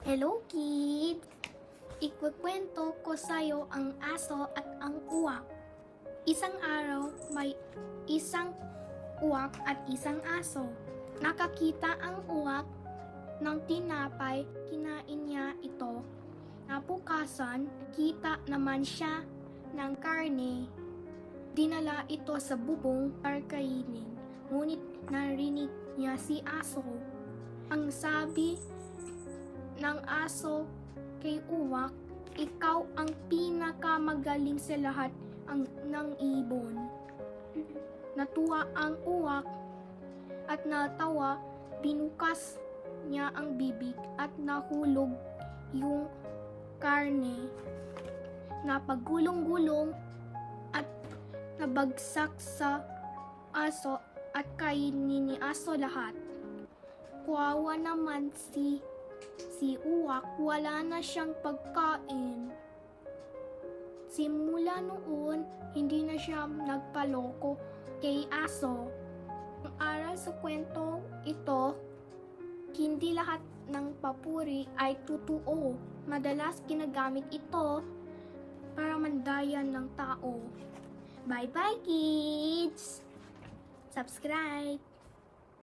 Hello kids! Ikukwento ko sa'yo ang aso at ang uwak. Isang araw, may isang uwak at isang aso. Nakakita ang uwak ng tinapay, kinain niya ito. Nabukasan, kita naman siya ng karne. Dinala ito sa bubong para kainin. Ngunit narinig niya si aso. Ang sabi ng aso kay uwak, ikaw ang pinakamagaling sa lahat ng ibon. Natuwa ang uwak at natawa, binukas niya ang bibig at nahulog yung karne. Napagulong-gulong at nabagsak sa aso at kainin ni aso lahat. Kawawa naman si uwak, wala na siyang pagkain. Simula noon, hindi na siya nagpaloko kay aso. Ang aral sa kwento ito, hindi lahat ng papuri ay totoo. Madalas ginagamit ito para mandayan ng tao. Bye-bye kids! Subscribe!